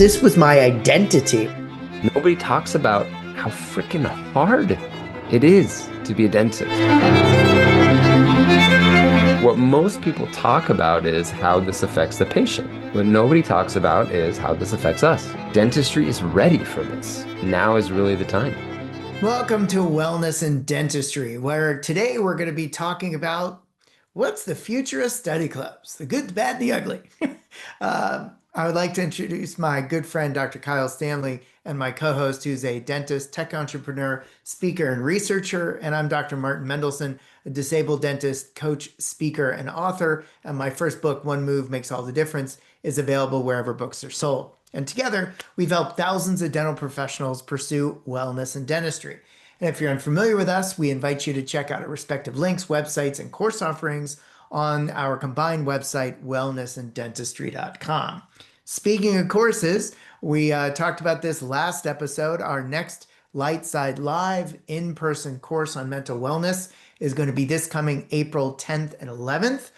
This was my identity. Nobody talks about how freaking hard it is to be a dentist. What most people talk about is how this affects the patient. What nobody talks about is how this affects us. Dentistry is ready for this. Now is really the time. Welcome to Wellness and Dentistry, where today we're going to be talking about what's the future of study clubs, the good, the bad, the ugly. I would like to introduce my good friend, Dr. Kyle Stanley, and my co-host, who's a dentist, tech entrepreneur, speaker, and researcher. And I'm Dr. Martin Mendelson, a disabled dentist, coach, speaker, and author. And my first book, One Move Makes All the Difference, is available wherever books are sold. And together, we've helped thousands of dental professionals pursue wellness and dentistry. And if you're unfamiliar with us, we invite you to check out our respective links, websites, and course offerings on our combined website, wellnessanddentistry.com. Speaking of courses, we talked about this last episode. Our next Lightside Live in-person course on mental wellness is going to be this coming April 10th and 11th,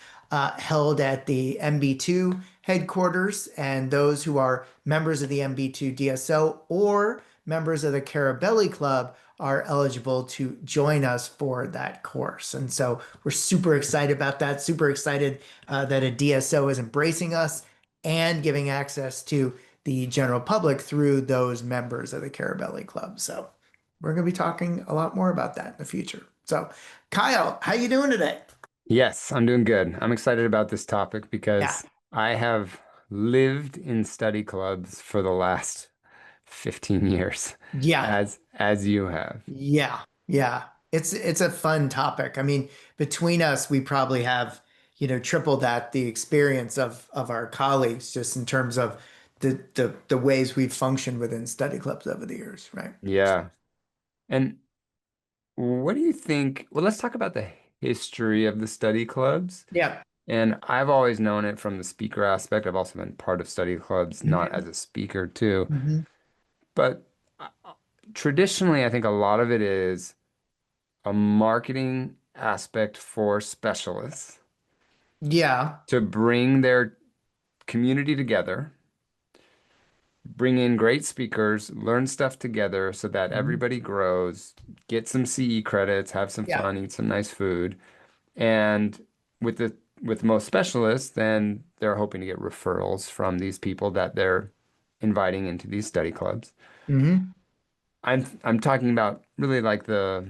held at the MB2 headquarters. And those who are members of the MB2 DSO or members of the Carabelli Club are eligible to join us for that course. And so we're super excited about that, super excited that a DSO is embracing us and giving access to the general public through those members of the Carabelli Club. So we're going to be talking a lot more about that in the future. So Kyle, how you doing today? Yes, I'm doing good. I'm excited about this topic Yeah. because I have lived in study clubs for the last 15 years, Yeah. as you have. Yeah. Yeah. It's a fun topic. I mean, between us, we probably have, triple that the experience of our colleagues just in terms of the ways we've functioned within study clubs over the years, right? Yeah. And what do you think? Well, let's talk about the history of the study clubs. Yeah. And I've always known it from the speaker aspect. I've also been part of study clubs, not hmm as a speaker too. hmm But traditionally, I think a lot of it is a marketing aspect for specialists Yeah. to bring their community together, bring in great speakers, learn stuff together so that Mhm. everybody grows, get some CE credits, have some Yeah. fun, eat some nice food. And with most specialists, then they're hoping to get referrals from these people that they're inviting into these study clubs. hmm I'm talking about really like the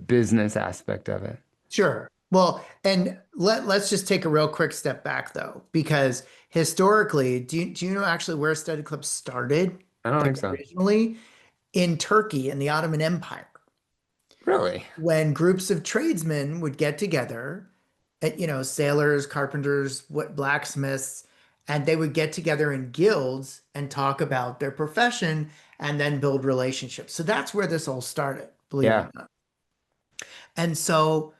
business aspect of it. Sure. Well, and let's just take a real quick step back though, because historically, do you know actually where study clubs started? I don't Like think so. originally in Turkey in the Ottoman Empire, Really? when groups of tradesmen would get together, sailors, carpenters, what blacksmiths, and they would get together in guilds and talk about their profession and then build relationships. So that's where this all started, believe it or Yeah. not. And so,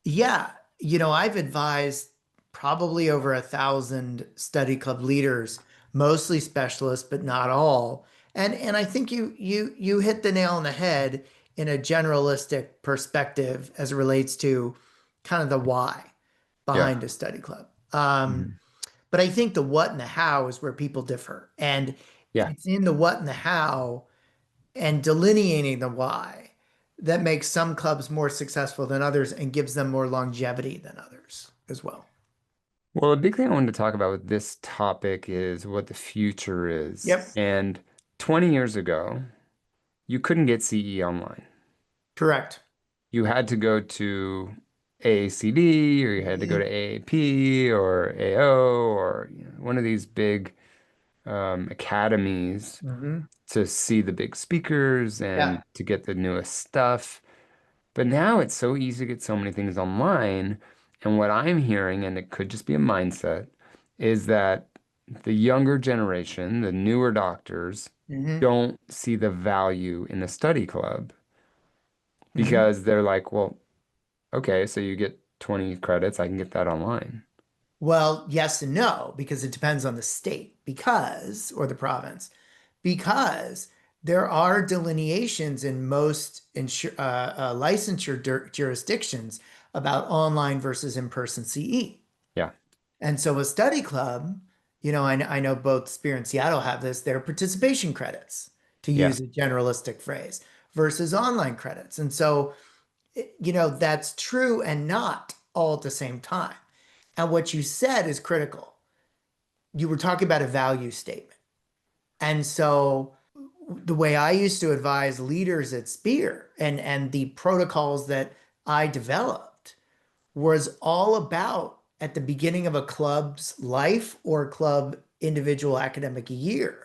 yeah, I've advised probably over 1,000 study club leaders, mostly specialists, but not all. And I think you hit the nail on the head in a generalistic perspective as it relates to kind of the why Yeah. behind a study club. Um, Mhm. but I think the what and the how is where people differ. And Yeah. it's in the what and the how and delineating the why that makes some clubs more successful than others and gives them more longevity than others as well. Well, a big thing I wanted to talk about with this topic is what the future is. Yep, And 20 years ago, you couldn't get CE online. correct. You had to go to AACD or you had to go to Mhm. AAP or AO or one of these big academies Mhm. to see the big speakers Yeah. and to get the newest stuff. But now it's so easy to get so many things online. And what I'm hearing, and it could just be a mindset, is that the younger generation, the newer doctors, hmm don't see the value in a study club hmm because they're like, well, okay, so you get 20 credits, I can get that online. Well, yes and no, because it depends on the state, or the province, because there are delineations in most licensure jurisdictions about online versus in-person CE. Yeah. And so a study club, I know both Spear and Seattle have this, they're participation credits, to Yeah. use a generalistic phrase, versus online credits. And so, that's true and not all at the same time. And what you said is critical. You were talking about a value statement. And so the way I used to advise leaders at Spear and the protocols that I developed was all about at the beginning of a club's life or club individual academic year.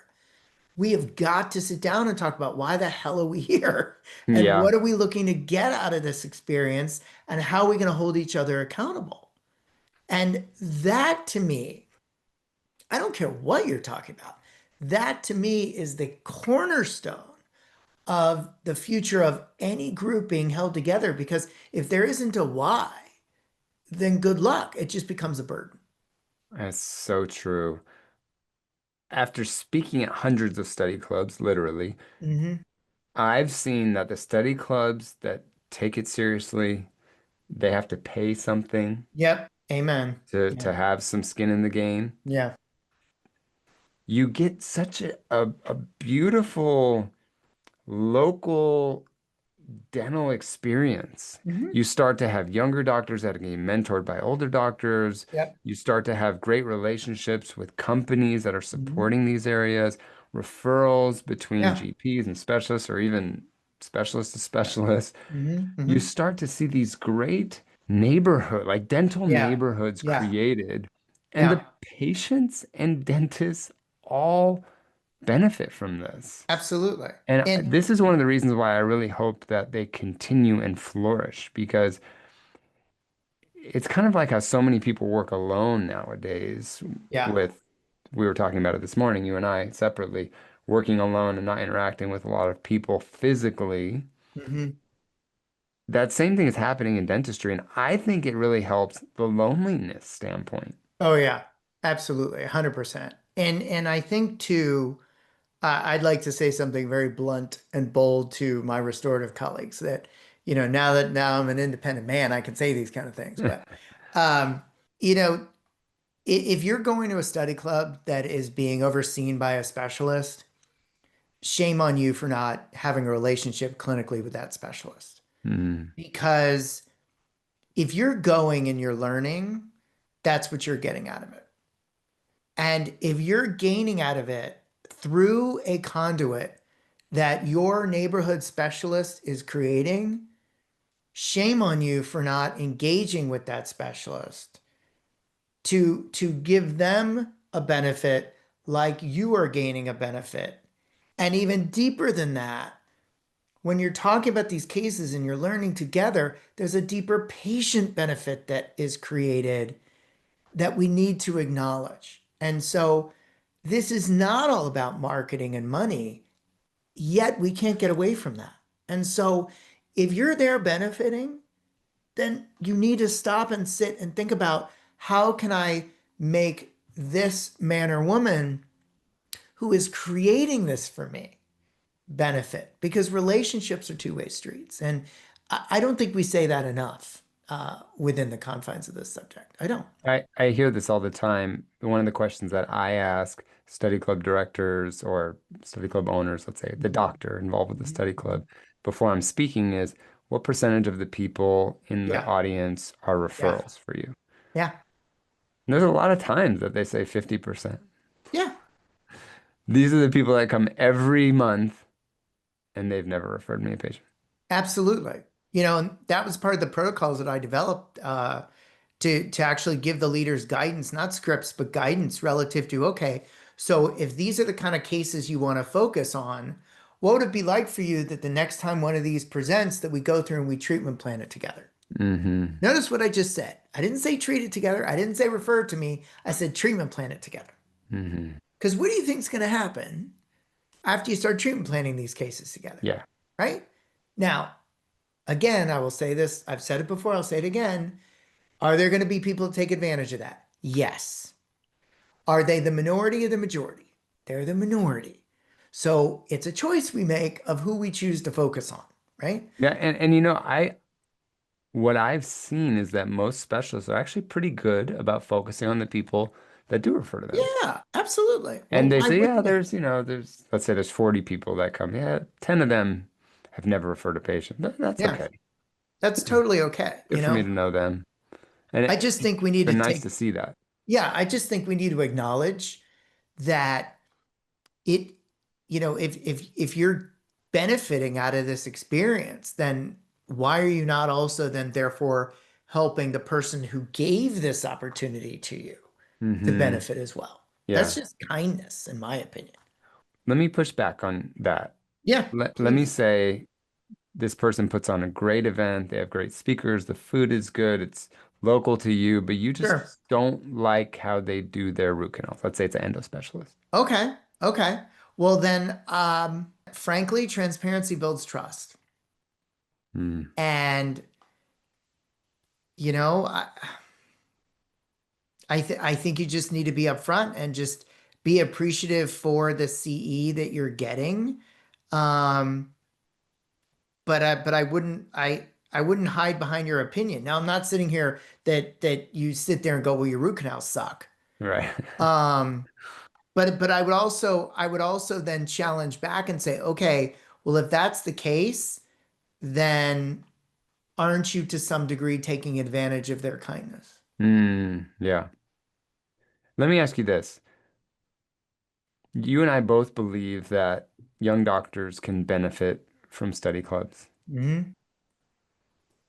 We have got to sit down and talk about why the hell are we here? And Yeah. what are we looking to get out of this experience? And how are we going to hold each other accountable? And that to me, I don't care what you're talking about. That to me is the cornerstone of the future of any group being held together. Because if there isn't a why, then good luck. It just becomes a burden. That's so true. After speaking at hundreds of study clubs, literally, Hmm. I've seen that the study clubs that take it seriously, they have to pay something Yep. Amen. to Yeah. have some skin in the game. Yeah. You get such a beautiful local dental experience. Hmm. You start to have younger doctors that are getting mentored by older doctors. Yep. You start to have great relationships with companies that are Hmm. supporting these areas, referrals between Yeah. GPs and specialists, or even specialist to specialist. Hmm. You Hmm. start to see these great neighborhood, like dental Yeah. neighborhoods Yeah. created, and the Yeah. patients and dentists all benefit from this. Absolutely. And And this is one of the reasons why I really hope that they continue and flourish because it's kind of like how so many people work alone nowadays yeah. with, we were talking about it this morning, you and I separately, working alone and not interacting with a lot of people physically. Hmm. That same thing is happening in dentistry, and I think it really helps the loneliness standpoint. Oh yeah. Absolutely. 100%. And I think too, I'd like to say something very blunt and bold to my restorative colleagues that, now I'm an independent man, I can say these kind of things. But, um, you know, if you're going to a study club that is being overseen by a specialist, shame on you for not having a relationship clinically with that specialist. Mm, Because if you're going and you're learning, that's what you're getting out of it. And if you're gaining out of it through a conduit that your neighborhood specialist is creating, shame on you for not engaging with that specialist to give them a benefit like you are gaining a benefit. And even deeper than that, when you're talking about these cases and you're learning together, there's a deeper patient benefit that is created that we need to acknowledge. And so this is not all about marketing and money, yet we can't get away from that. And so if you're there benefiting, then you need to stop and sit and think about how can I make this man or woman who is creating this for me benefit? Because relationships are two-way streets. And I don't think we say that enough within the confines of this subject. I don't. I hear this all the time. One of the questions that I ask study club directors or study club owners, let's say the Mhm. doctor involved with the Mhm. study Mhm. club, before I'm speaking is what percentage of the people in the Yeah. audience are Yeah. referrals for you? Yeah. And there's a lot of times that they say 50%. Yeah. These are the people that come every month and they've never referred me a patient. Absolutely. And that was part of the protocols that I developed to actually give the leaders guidance, not scripts, but guidance relative to, okay, so if these are the kind of cases you want to focus on, what would it be like for you that the next time one of these presents that we go through and we treatment plan it together? Hmm. Notice what I just said. I didn't say treat it together. I didn't say refer it to me. I said treatment plan it together. Hmm. Because what do you think is going to happen after you start treatment planning these cases together? Yeah. Right? Now, again, I will say this. I've said it before. I'll say it again. Are there going to be people that take advantage of that? Yes. Are they the minority or the majority? They're the minority. So it's a choice we make of who we choose to focus on, right? Yeah, and you know, what I've seen is that most specialists are actually pretty good about focusing on the people that do refer to them. Yeah, absolutely. Well, And they why say, yeah, wouldn't they? there's, let's say there's 40 people that come. Yeah, 10 of them have never referred a patient. That's Yeah, okay. that's totally okay. Good for me to know them. And I just think we it's need to been nice to take, see that. yeah, I just think we need to acknowledge that it, if you're benefiting out of this experience, then why are you not also then therefore helping the person who gave this opportunity to you to Hmm. benefit as well? That's Yeah. just kindness, in my opinion. Let me push back on that. Yeah, Let me please. say this person puts on a great event. They have great speakers. The food is good. It's local to you, but you just Sure. don't like how they do their root canals. Let's say it's an endo specialist. Okay. Okay. Well, then, frankly, transparency builds trust. Hmm. And, you know, I, I think you just need to be upfront and just be appreciative for the CE that you're getting. Um, but I wouldn't hide behind your opinion. Now, I'm not sitting here that you sit there and go, well, your root canals suck. Right. Um, but I would also then challenge back and say, okay, well, if that's the case, then aren't you to some degree taking advantage of their kindness? Yeah. Let me ask you this. You and I both believe that young doctors can benefit from study clubs. Hmm.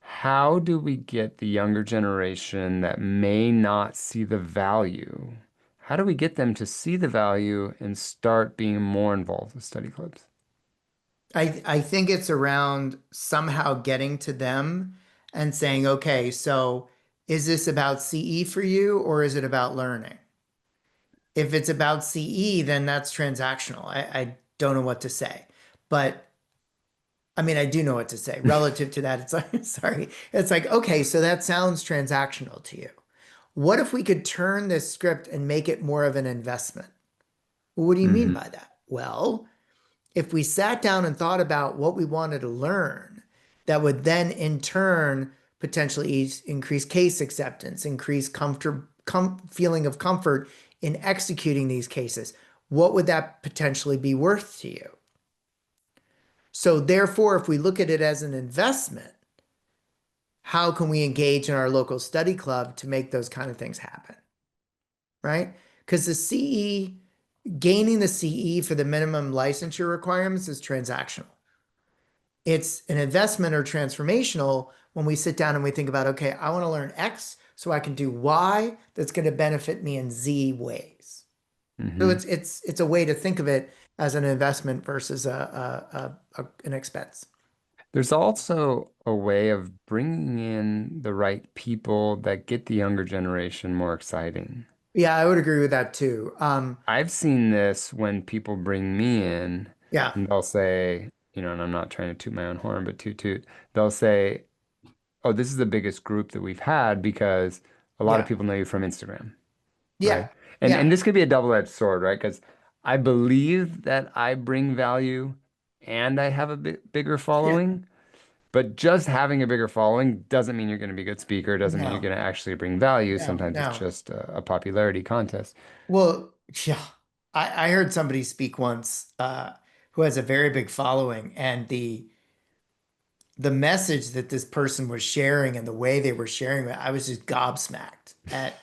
How do we get the younger generation that may not see the value? How do we get them to see the value and start being more involved with study clubs? I think it's around somehow getting to them and saying, okay, so is this about CE for you or is it about learning? If it's about CE, then that's transactional. I don't know what to say. But I mean, I do know what to say. Relative to that, it's like, sorry, it's like, okay, so that sounds transactional to you. What if we could turn this script and make it more of an investment? Well, what do you mean Hmm. by that? Well, if we sat down and thought about what we wanted to learn, that would then in turn potentially increase case acceptance, increase feeling of comfort in executing these cases. What would that potentially be worth to you? So therefore, if we look at it as an investment, how can we engage in our local study club to make those kind of things happen? Right? Because the CE, gaining the CE for the minimum licensure requirements is transactional. It's an investment or transformational when we sit down and we think about, okay, I want to learn X so I can do Y that's going to benefit me in Z ways. So Hmm. it's a way to think of it as an investment versus an expense. There's also a way of bringing in the right people that get the younger generation more exciting. Yeah, I would agree with that too. I've seen this when people bring me in Yeah, and they'll say, and I'm not trying to toot my own horn, but toot toot, they'll say, oh, this is the biggest group that we've had because a lot of yeah, people know you from Instagram, right? yeah, And yeah, this could be a double-edged sword, right? Because I believe that I bring value and I have a bigger yeah. following, but just having a bigger following doesn't mean you're going to be a good speaker, doesn't mean you're No, going to actually bring value. no, Sometimes it's no. just a popularity contest. Well, yeah, I heard somebody speak once who has a very big following, and the message that this person was sharing and the way they were sharing it, I was just gobsmacked at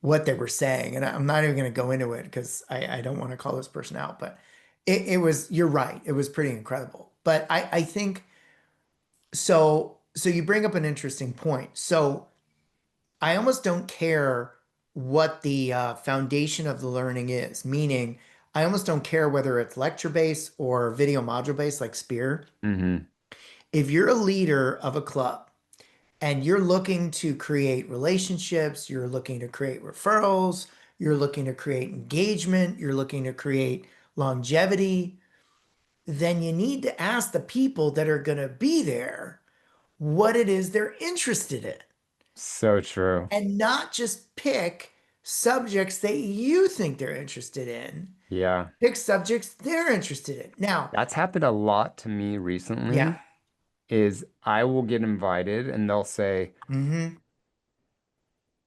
what they were saying. And I'm not even going to go into it because I don't want to call this person out, but it was, you're right. It was pretty incredible. But I think so you bring up an interesting point. So I almost don't care what the foundation of the learning is, meaning I almost don't care whether it's lecture based or video module based like Spear. Hmm. If you're a leader of a club and you're looking to create relationships, you're looking to create referrals, you're looking to create engagement, you're looking to create longevity, then you need to ask the people that are going to be there what it is they're interested in So true. and not just pick subjects that you think they're interested in. Yeah. Pick subjects they're interested in. Now, That's happened a lot to me yeah. recently, is I will get invited and they'll say, Hmm.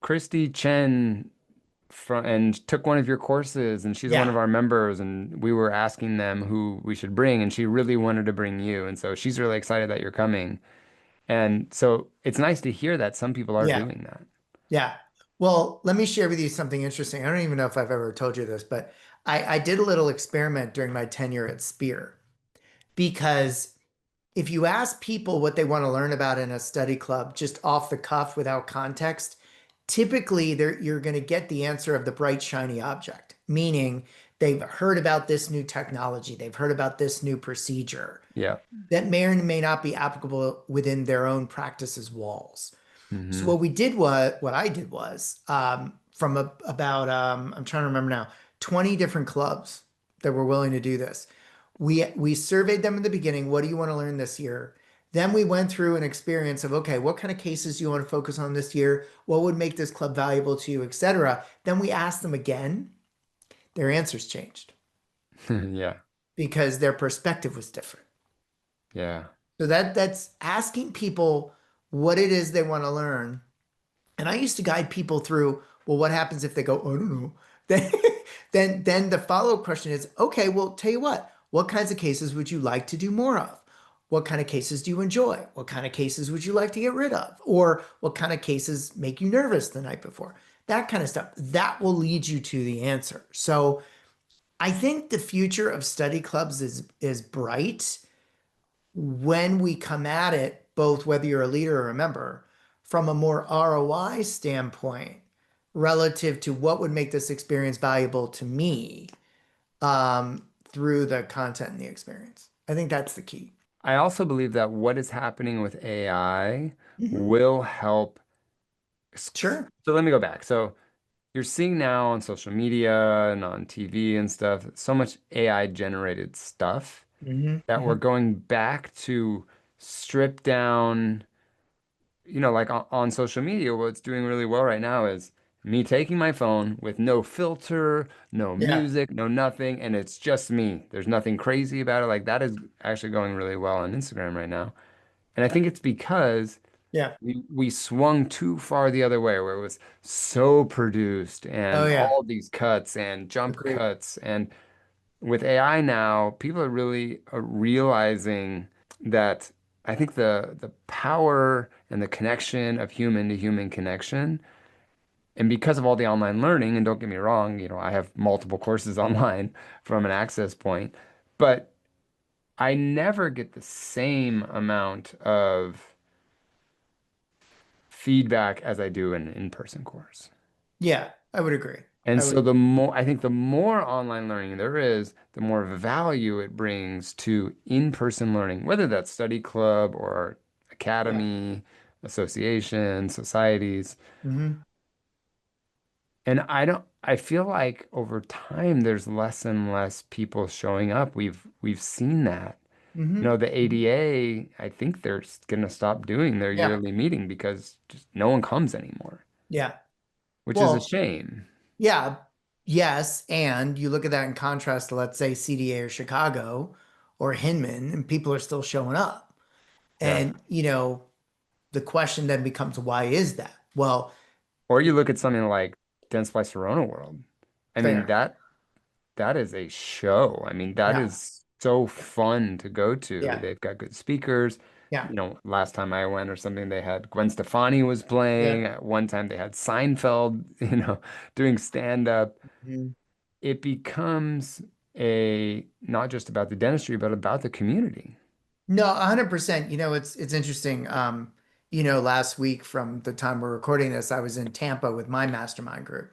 Christy Chen from and took one of your courses, and she's one Yeah. of our members, and we were asking them who we should bring, and she really wanted to bring you, and so she's really excited that you're coming. And so it's nice to hear that some people are Yeah. doing that. Yeah. Well, let me share with you something interesting. I don't even know if I've ever told you this, but I did a little experiment during my tenure at Spear because if you ask people what they want to learn about in a study club just off the cuff without context, typically you're going to get the answer of the bright, shiny object, meaning they've heard about this new technology, they've heard about this new procedure Yeah. that may or may not be applicable within their own practice's walls. So Hmm. what I did was from about I'm trying to remember now, 20 different clubs that were willing to do this. We surveyed them in the beginning. What do you want to learn this year? Then we went through an experience of, okay, what kind of cases do you want to focus on this year? What would make this club valuable to you, etc. Then we asked them again. Their answers changed Yeah. because their perspective was different. Yeah. So that's asking people what it is they want to learn. And I used to guide people through, well, what happens if they go, oh, I don't know. Then, then the follow-up question is, okay, well, tell you what kinds of cases would you like to do more of? What kind of cases do you enjoy? What kind of cases would you like to get rid of? Or what kind of cases make you nervous the night before? That kind of stuff. That will lead you to the answer. So I think the future of study clubs is bright when we come at it, both whether you're a leader or a member, from a more ROI standpoint, relative to what would make this experience valuable to me through the content and the experience. I think that's the key. I also believe that what is happening with AI Mhm. will help. Sure. So let me go back. So you're seeing now on social media and on TV and stuff, so much AI generated stuff Hmm. that we're Hmm. going back to strip down, like on social media, what's doing really well right now is me taking my phone with no filter, no Yeah. music, no nothing, and it's just me. There's nothing crazy about it. Like that is actually going really well on Instagram right now. And I think it's because Yeah. we swung too far the other way, where it was so produced Oh and yeah. all these cuts and jump Agreed. cuts. And with AI now, people are really realizing that I think the power and the connection of human to human connection, and because of all the online learning, and don't get me wrong, I have multiple courses online from an access point, but I never get the same amount of feedback as I do in an in-person course. Yeah, I would agree. And I so would. I think the more online learning there is, the more value it brings to in-person learning, whether that's study club or Yeah. academy, association, societies. Hmm. And I feel like over time there's less and less people showing up. We've seen that. Hmm. The ADA, I think they're going to stop doing their Yeah. yearly meeting because just no one comes anymore, Yeah. which is a Well, shame. yeah, yes. And you look at that in contrast to, let's say, CDA or Chicago or Hinman, and people are still showing up. Yeah. And, the question then becomes, why is that? Well, Or you look at something like Dentsply Sirona World. I mean, fair. that is a show. I mean, that Yeah. is so fun to go to. Yeah. They've got good speakers. Yeah. Last time I went or something, they had Gwen Stefani was Yeah. playing. At one time they had Seinfeld, doing stand up. Mhm. It becomes a not just about the dentistry, but about the community. No, 100%. It's interesting. Last week from the time we're recording this, I was in Tampa with my mastermind group.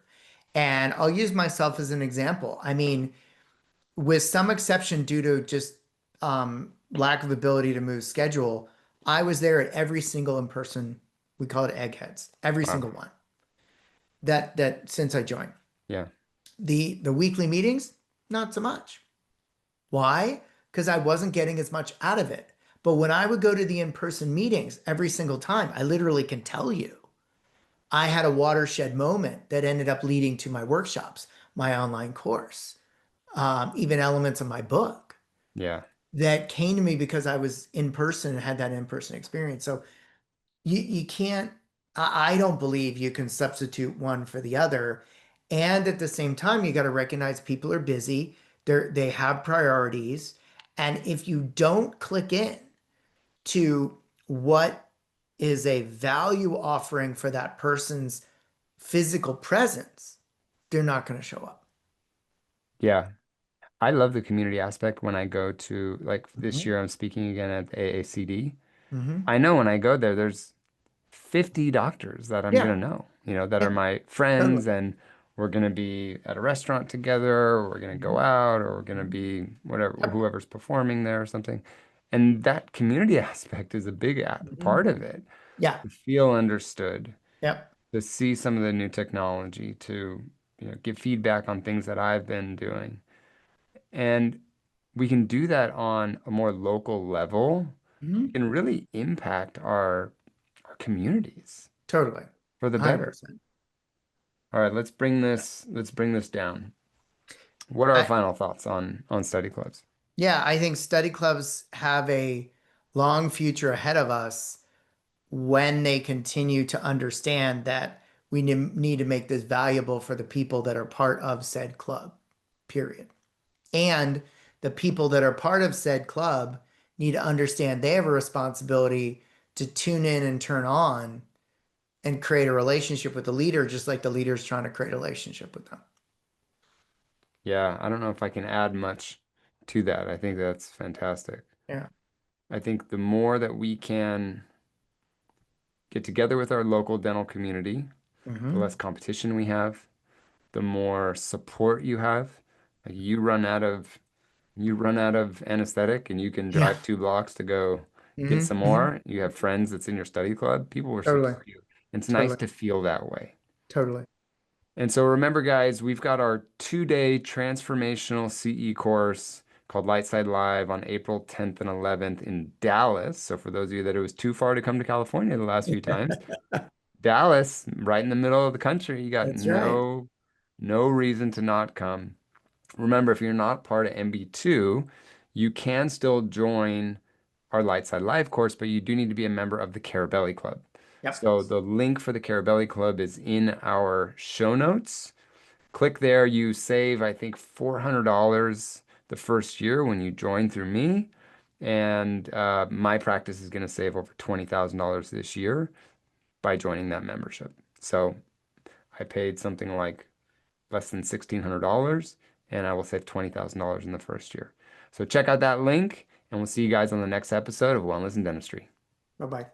And I'll use myself as an example. I mean, with some exception due to just lack of ability to move schedule, I was there at every single in person. We call it eggheads, every Wow. single one that since I joined. Yeah. The weekly meetings, not so much. Why? Because I wasn't getting as much out of it. But when I would go to the in-person meetings every single time, I literally can tell you, I had a watershed moment that ended up leading to my workshops, my online course, even elements of my book Yeah. that came to me because I was in person and had that in-person experience. So you can't, I don't believe you can substitute one for the other. And at the same time, you got to recognize people are busy. They have priorities. And if you don't click in to what is a value offering for that person's physical presence, they're not going to show up. Yeah. I love the community aspect when I go to, like this Mhm. year, I'm speaking again at AACD. Hmm. I know when I go there, there's 50 doctors that I'm Yeah, gonna know, that are yeah, my totally. friends, and we're gonna be at a restaurant together, or we're gonna go Mhm. out, or we're gonna Mhm. be whatever, Yep. whoever's performing there or something. And that community aspect is a big Mhm. part of it. Yeah. To feel understood, Yep. to see some of the new technology, to give feedback on things that I've been doing. And we can do that on a more local level. We Mhm. can really impact our communities Totally. for the better. 100%. All right, let's bring this down. What are our final thoughts on study clubs? Yeah, I think study clubs have a long future ahead of us when they continue to understand that we need to make this valuable for the people that are part of said club, period. And the people that are part of said club need to understand they have a responsibility to tune in and turn on and create a relationship with the leader, just like the leader's trying to create a relationship with them. Yeah, I don't know if I can add much to that. I think that's fantastic. Yeah. I think the more that we can get together with our local dental community, the less Hmm. competition we have, the more support you have. Like you run out of anesthetic and you can Yeah. drive 2 blocks to go get Hmm. some Hmm. more. You have friends that's in your study club. People will Totally. support you. It's nice Totally. to feel that way. Totally. And so remember, guys, we've got our 2-day transformational CE course called Lightside Live on April 10th and 11th in Dallas. So for those of you that it was too far to come to California the last few times, Dallas, right in the middle of the country, you got That's right. no reason to not come. Remember, if you're not part of MB2, you can still join our Lightside Live course, but you do need to be a member of the Carabelli Club. Yep. So the link for the Carabelli Club is in our show notes. Click there. You save, I think, $400 the first year when you join through me. And my practice is going to save over $20,000 this year by joining that membership. So I paid something like less than $1,600, and I will save $20,000 in the first year. So check out that link, and we'll see you guys on the next episode of Wellness and Dentistry. Bye-bye.